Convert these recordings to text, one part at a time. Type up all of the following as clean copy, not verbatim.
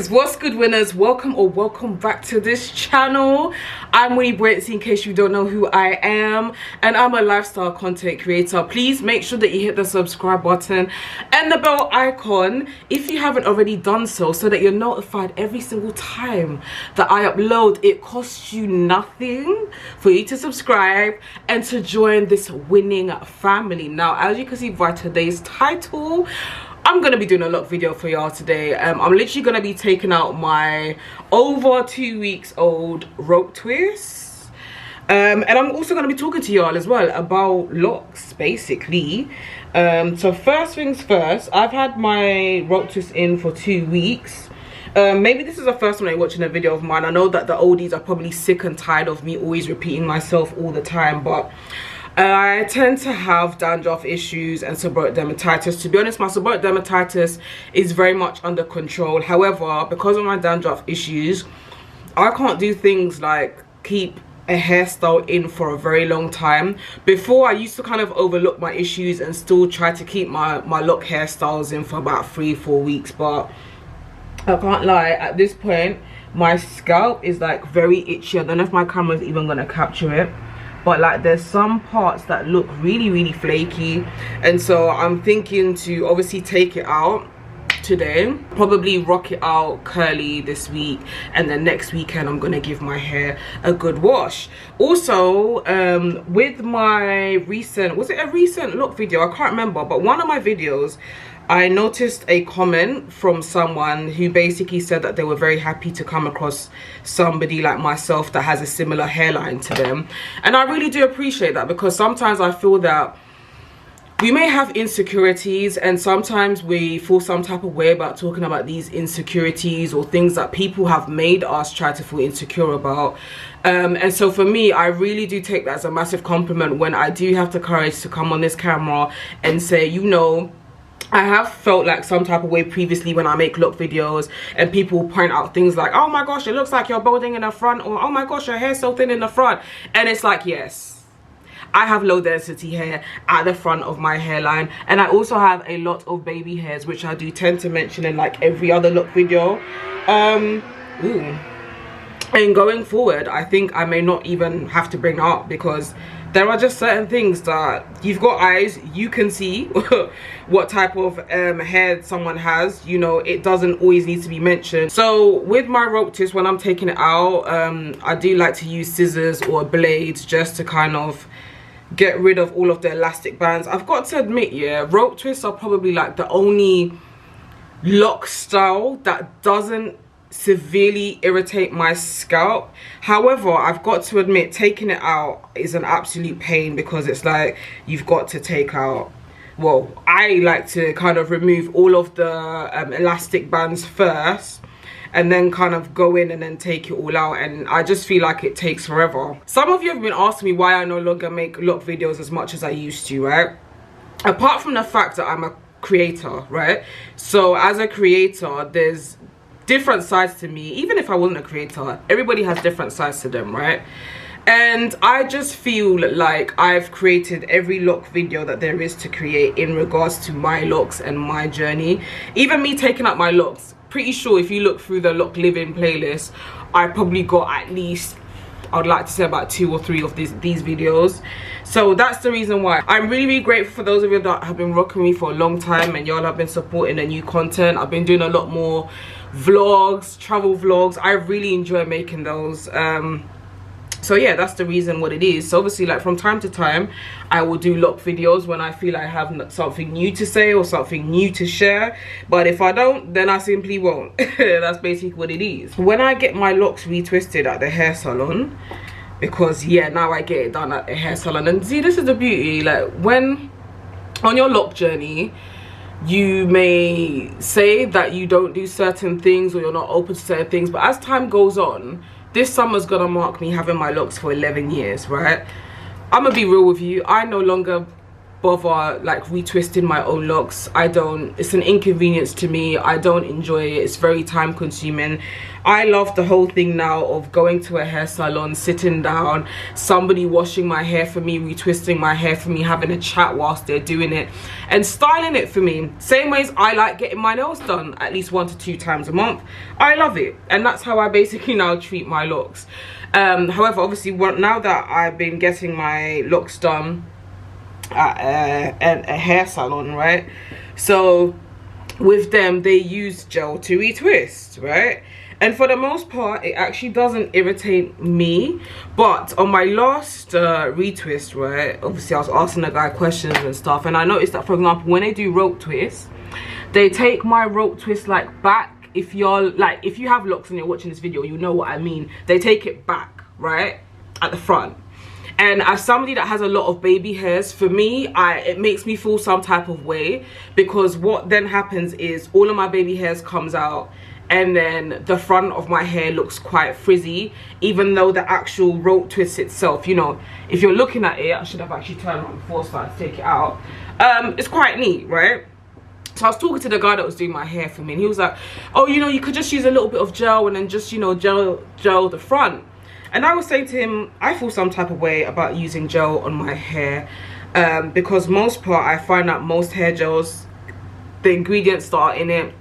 guys, what's good, winners? Welcome back to this channel. I'm Wini, in case you don't know who I am, and I'm a lifestyle content creator. Please make sure that you hit the subscribe button and the bell icon if you haven't already done so that you're notified every single time that I upload. It costs you nothing for you to subscribe and to join this winning family. Now, as you can see by today's title, I'm gonna be doing a lock video for y'all today. I'm literally gonna be taking out my over 2 weeks old rope twists, and I'm also gonna be talking to y'all as well about locks, basically. So first things first, I've had my rope twist in for 2 weeks. Maybe this is the first time you're watching a video of mine. I know that the oldies are probably sick and tired of me always repeating myself all the time, but I tend to have dandruff issues and seborrheic dermatitis. To be honest, my seborrheic dermatitis is very much under control. However, because of my dandruff issues, I can't do things like keep a hairstyle in for a very long time. Before, I used to kind of overlook my issues and still try to keep my lock hairstyles in for about 3-4 weeks, but I can't lie, at this point my scalp is like very itchy. I don't know if my camera's even gonna capture it, but like there's some parts that look really flaky, and so I'm thinking to obviously take it out today, probably rock it out curly this week, and then next weekend I'm gonna give my hair a good wash. Also, with my recent, was it a recent look video? I can't remember, but one of my videos I noticed a comment from someone who basically said that they were very happy to come across somebody like myself that has a similar hairline to them. And I really do appreciate that, because sometimes I feel that we may have insecurities, and sometimes we feel some type of way about talking about these insecurities or things that people have made us try to feel insecure about. And so for me, I really do take that as a massive compliment when I do have the courage to come on this camera and say, you know, I have felt like some type of way previously when I make look videos, and people point out things like, oh my gosh, it looks like you're balding in the front, or oh my gosh, your hair's so thin in the front. And it's like, yes, I have low density hair at the front of my hairline, and I also have a lot of baby hairs, which I do tend to mention in like every other look video. And going forward, I think I may not even have to bring it up, because there are just certain things that you've got eyes, you can see what type of hair someone has. You know, it doesn't always need to be mentioned. So with my rope twist, when I'm taking it out, I do like to use scissors or blades just to kind of get rid of all of the elastic bands. I've got to admit, yeah, rope twists are probably like the only lock style that doesn't severely irritate my scalp. However, I've got to admit, taking it out is an absolute pain, because it's like you've got to take out, well, I like to kind of remove all of the elastic bands first, and then kind of go in and then take it all out, and I just feel like it takes forever. Some of you have been asking me why I no longer make look videos as much as I used to, right? Apart from the fact that I'm a creator, right? So as a creator, there's different sides to me. Even if I wasn't a creator, everybody has different sides to them, right? And I just feel like I've created every lock video that there is to create in regards to my locks and my journey. Even me taking out my locks, pretty sure if you look through the lock living playlist, I probably got at least, I'd like to say, about 2 or 3 of these videos. So that's the reason why. I'm really grateful for those of you that have been rocking me for a long time, and y'all have been supporting the new content. I've been doing a lot more vlogs, travel vlogs. I really enjoy making those. So yeah, that's the reason what it is. So obviously, like, from time to time I will do lock videos when I feel I have something new to say or something new to share, but if I don't, then I simply won't. That's basically what it is. When I get my locks retwisted at the hair salon, because yeah, now I get it done at the hair salon, and see, this is the beauty, like, when on your lock journey you may say that you don't do certain things or you're not open to certain things, but as time goes on, this summer's gonna mark me having my locks for 11 years, right? I'm gonna be real with you, I no longer bother like retwisting my own locks. I don't, it's an inconvenience to me. I don't enjoy it. It's very time consuming. I love the whole thing now of going to a hair salon, sitting down, somebody washing my hair for me, retwisting my hair for me, having a chat whilst they're doing it and styling it for me. Same ways I like getting my nails done at least 1 to 2 times a month. I love it, and that's how I basically now treat my locks. However, obviously now that I've been getting my locks done at a hair salon, right, so with them they use gel to retwist, right, and for the most part it actually doesn't irritate me. But on my last retwist, right, obviously I was asking the guy questions and stuff, and I noticed that, for example, when they do rope twists, they take my rope twist like back. If you're like, if you have locks and you're watching this video, you know what I mean. They take it back, right, at the front. And as somebody that has a lot of baby hairs, for me, it makes me feel some type of way, because what then happens is all of my baby hairs comes out, and then the front of my hair looks quite frizzy, even though the actual rope twist itself, you know, if you're looking at it, I should have actually turned on before so I take it out. It's quite neat, right? So I was talking to the guy that was doing my hair for me, and he was like, oh, you know, you could just use a little bit of gel and then just, you know, gel the front. And I was saying to him, I feel some type of way about using gel on my hair, because most part I find that most hair gels, the ingredients that are in it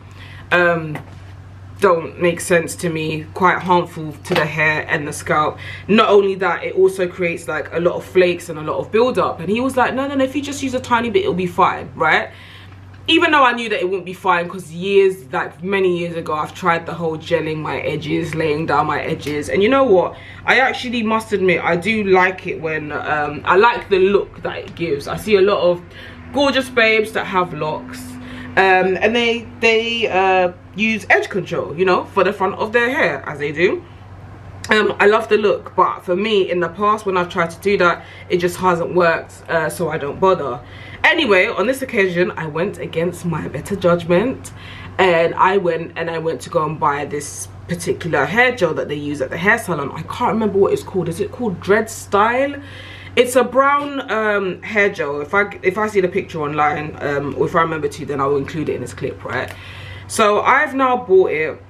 don't make sense to me, quite harmful to the hair and the scalp. Not only that, it also creates like a lot of flakes and a lot of build-up. And he was like, no, if you just use a tiny bit, it'll be fine, right? Even though I knew that it wouldn't be fine, because many years ago, I've tried the whole gelling my edges, laying down my edges. And you know what? I actually must admit, I do like it when, I like the look that it gives. I see a lot of gorgeous babes that have locks, and they use edge control, you know, for the front of their hair, as they do. I love the look, but for me, in the past, when I've tried to do that, it just hasn't worked, so I don't bother. Anyway, on this occasion, I went against my better judgment, and I went to go and buy this particular hair gel that they use at the hair salon. I can't remember what it's called. Is it called Dread Style? It's a brown hair gel. If I see the picture online, or if I remember to, then I will include it in this clip, right? So I've now bought it.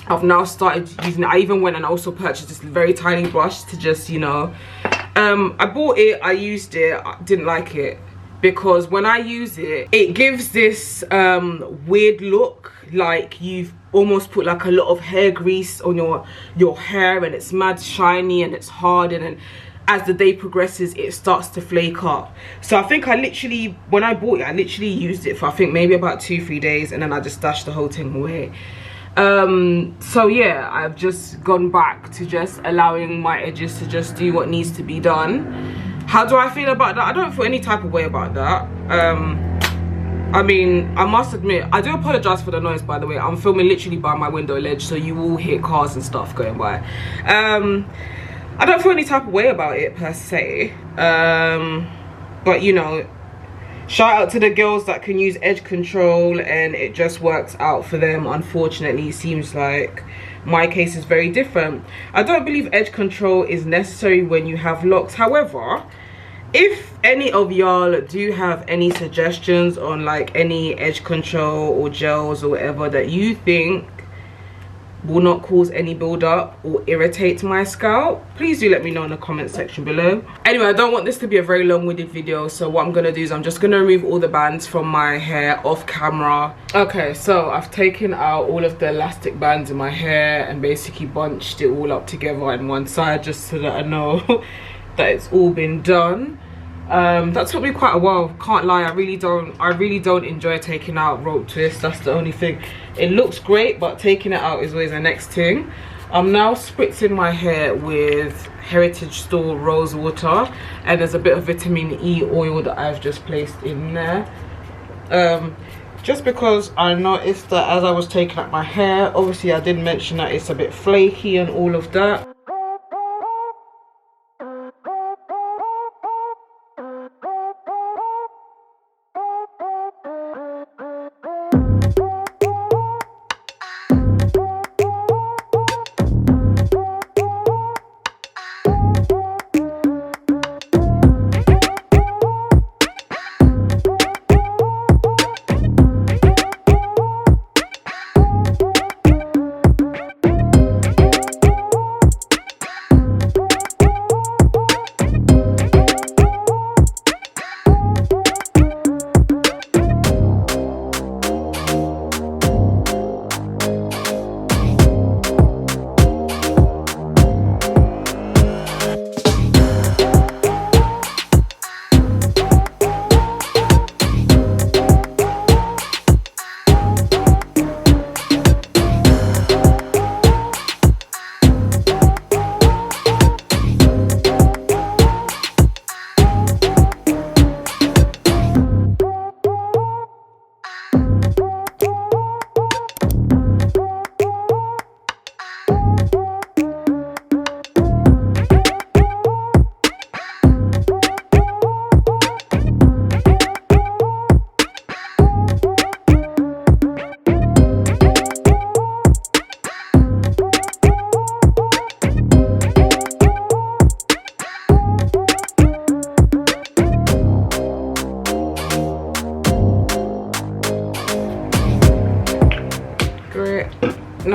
I've now started using it. I even went and also purchased this very tiny brush to just, you know, I bought it, I used it, I didn't like it, because when I use it, it gives this weird look, like you've almost put like a lot of hair grease on your hair, and it's mad shiny and it's hard, and then as the day progresses it starts to flake up. So I think I literally, when I bought it, I literally used it for I think maybe about 2-3 days, and then I just stashed the whole thing away. So yeah, I've just gone back to just allowing my edges to just do what needs to be done. How do I feel about that? I don't feel any type of way about that. I mean, I must admit, I do apologize for the noise, by the way. I'm filming literally by my window ledge, so you will hear cars and stuff going by. I don't feel any type of way about it per se, but you know, shout out to the girls that can use edge control and it just works out for them. Unfortunately, it seems like my case is very different. I don't believe edge control is necessary when you have locks. However, if any of y'all do have any suggestions on like any edge control or gels or whatever that you think will not cause any build-up or irritate my scalp, please do let me know in the comment section below. Anyway, I don't want this to be a very long-winded video, so what I'm gonna do is I'm just gonna remove all the bands from my hair off camera. Okay, so I've taken out all of the elastic bands in my hair and basically bunched it all up together on one side, just so that I know that it's all been done. That took me quite a while, can't lie. I really don't enjoy taking out rope twists. That's the only thing. It looks great, but taking it out is always the next thing. I'm now spritzing my hair with Heritage Store rose water, and there's a bit of vitamin E oil that I've just placed in there, just because I noticed that as I was taking out my hair, obviously I did mention that it's a bit flaky and all of that.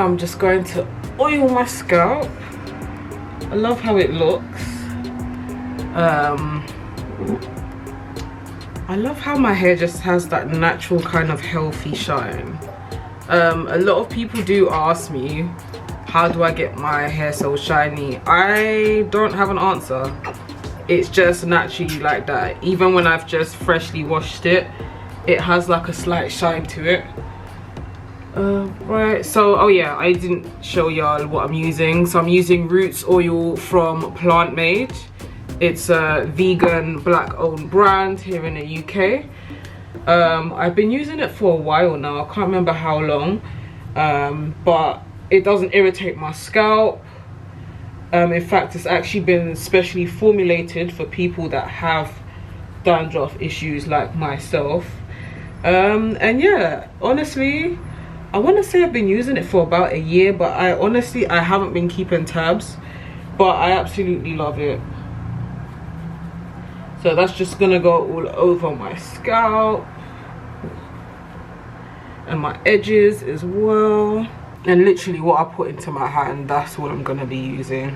I'm just going to oil my scalp. I love how it looks. I love how my hair just has that natural kind of healthy shine. A lot of people do ask me, how do I get my hair so shiny? I don't have an answer. It's just naturally like that. Even when I've just freshly washed it, it has like a slight shine to it. Right, so oh yeah, I didn't show y'all what I'm using. So I'm using Roots oil from Plant Made. It's a vegan black owned brand here in the UK. I've been using it for a while now. I can't remember how long, but it doesn't irritate my scalp. In fact, it's actually been specially formulated for people that have dandruff issues like myself. And yeah, honestly, I want to say I've been using it for about a year, but I haven't been keeping tabs, but I absolutely love it. So that's just gonna go all over my scalp and my edges as well. And literally what I put into my hand, that's what I'm gonna be using.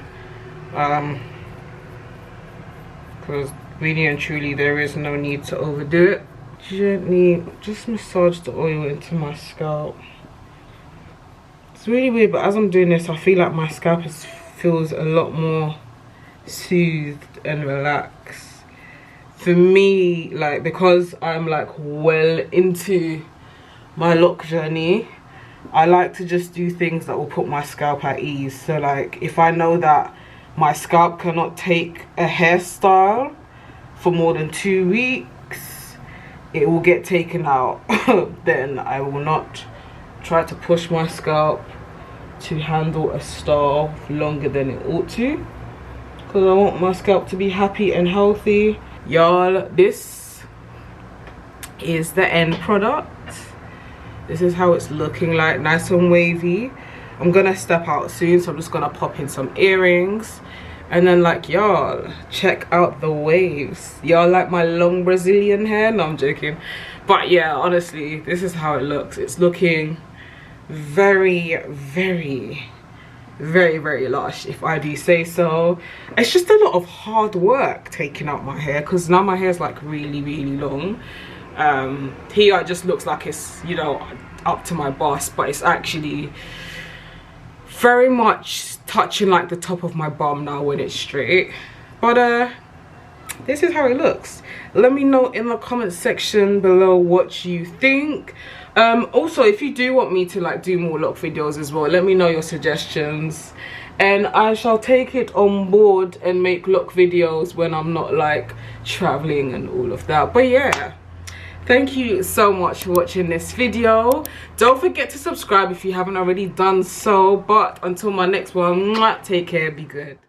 Because really and truly there is no need to overdo it. Gently just massage the oil into my scalp. It's really weird, but as I'm doing this, I feel like my scalp feels a lot more soothed and relaxed. For me, like, because I'm like well into my lock journey, I like to just do things that will put my scalp at ease. So like, if I know that my scalp cannot take a hairstyle for more than 2 weeks, it will get taken out. Then I will not try to push my scalp to handle a style longer than it ought to, because I want my scalp to be happy and healthy. Y'all, this is the end product. This is how it's looking like, nice and wavy. I'm gonna step out soon, so I'm just gonna pop in some earrings, and then like, y'all, check out the waves. Y'all like my long Brazilian hair? No, I'm joking. But yeah, honestly, this is how it looks. It's looking very, very, very, very lush, if I do say so. It's just a lot of hard work taking out my hair, because now my hair is like really, really long. Here it just looks like it's, you know, up to my bust, but it's actually very much touching like the top of my bum now when it's straight. But this is how it looks. Let me know in the comment section below what you think. Also, if you do want me to like do more lock videos as well, let me know your suggestions, and I shall take it on board and make lock videos when I'm not like traveling and all of that. But yeah, thank you so much for watching this video. Don't forget to subscribe if you haven't already done so. But until my next one, take care, be good.